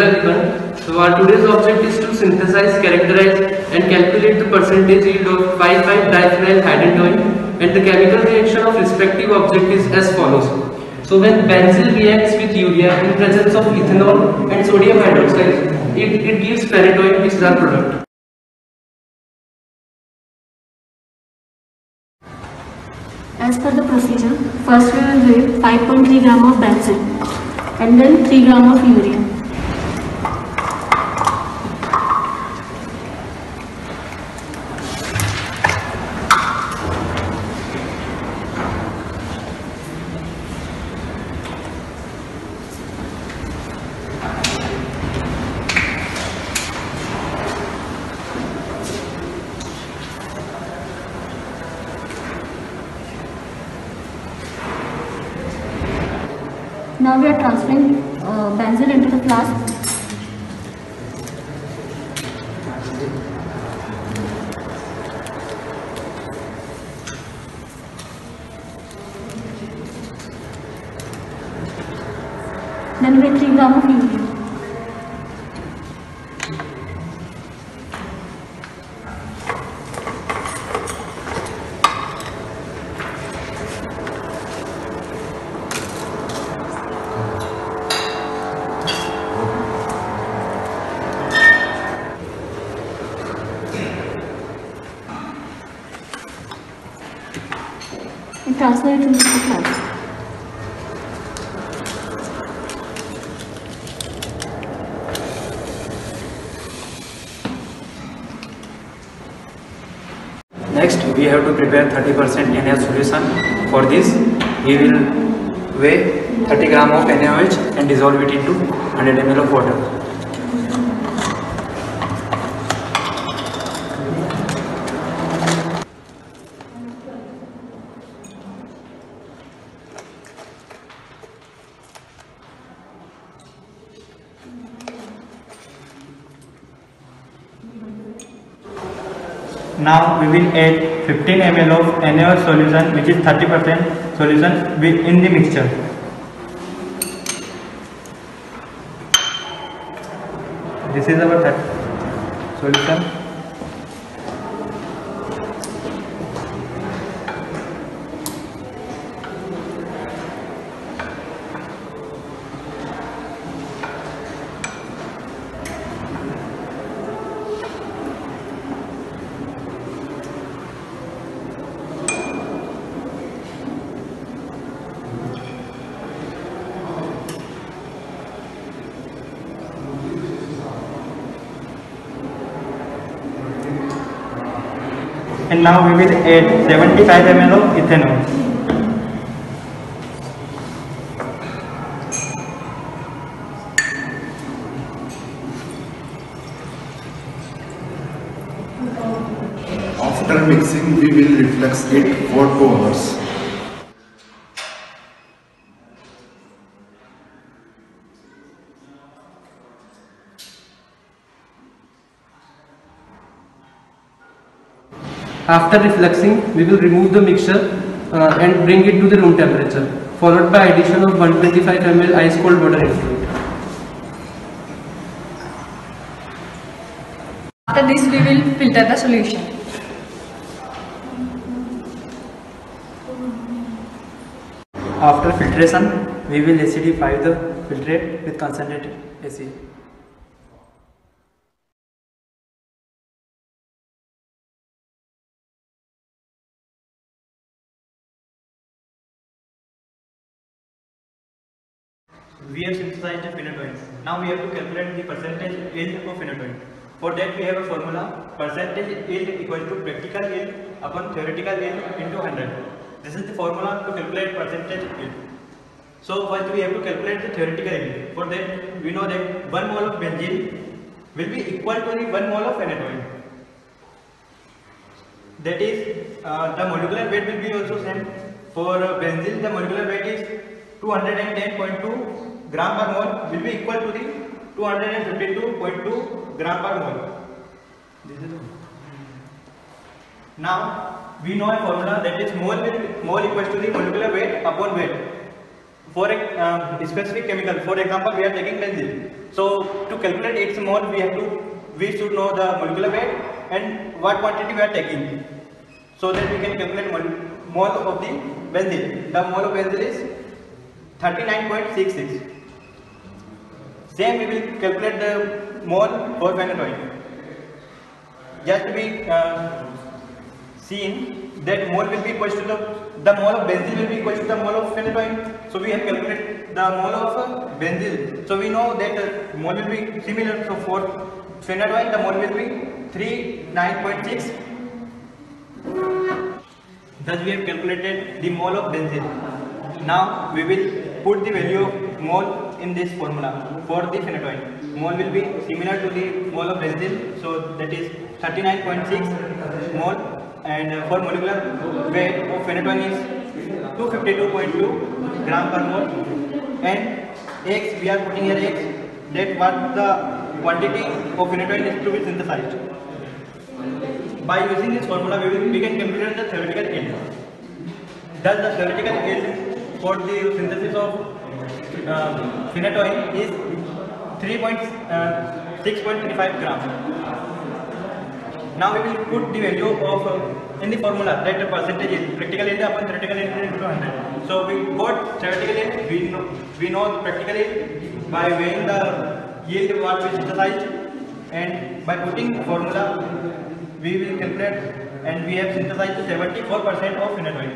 Hello everyone. So our today's object is to synthesize, characterize and calculate the percentage yield of 5,5-diphenyl hydantoin, and the chemical reaction of respective object is as follows. So when benzene reacts with urea in presence of ethanol and sodium hydroxide, it gives phenytoin, which is our product. As per the procedure, first we will weigh 5.3 gram of benzene and then 3 gram of urea. Now we are transferring benzene into the flask. Then we 3 gram of urea. And transfer it into the flask. Next, we have to prepare 30% NaOH solution. For this, we will weigh 30 gram of NaOH and dissolve it into 100 ml of water. Now we will add 15 ml of NaOH solution, which is 30% solution in the mixture. This is our solution. And now we will add 75 ml of ethanol. After mixing, we will reflux it for 2 hours. After refluxing, we will remove the mixture and bring it to the room temperature, followed by addition of 125 ml ice cold water into it. After this, we will filter the solution. After filtration, we will acidify the filtrate with concentrated acid. We have synthesized the phenytoin. Now we have to calculate the percentage yield of phenytoin. For that we have a formula: percentage yield equal to practical yield upon theoretical yield into 100. This is the formula to calculate percentage yield. So first we have to calculate the theoretical yield. For that we know that 1 mole of benzene will be equal to the 1 mole of phenytoin. That is, the molecular weight will be also same. For benzene, the molecular weight is 210.2 gram per mole, will be equal to the 252.2 gram per mole. This is now we know a formula, that is mole equals to the molecular weight upon weight. for a specific chemical. For example, we are taking benzene. So to calculate its mole, we should know the molecular weight and what quantity we are taking, so that we can calculate mole of the benzene. The mole of benzene is 39.66. Same we will calculate the mole for phenytoin. Just to be seen that mole will be equal to the mole of benzene will be equal to the mole of phenytoin. So we have calculated the mole of benzene. So we know that mole will be similar. So for phenytoin the mole will be 39.6. Thus we have calculated the mole of benzene. Now we will put the value of mole in this formula for the phenytoin. Mole will be similar to the mole of benzene, so that is 39.6 mole, and for molecular weight of phenytoin is 252.2 gram per mole, and X we are putting here X, that what the quantity of phenytoin is to be synthesized. By using this formula we can calculate the theoretical yield. Thus the theoretical yield for the synthesis of phenytoin is 6.35 grams. Now we will put the value of in the formula, that the percentage is practical yield upon theoretical yield into 100. So we got theoretical yield, we know practical yield by weighing the yield what we synthesized, and by putting formula we will calculate, and we have synthesized 74% of phenytoin.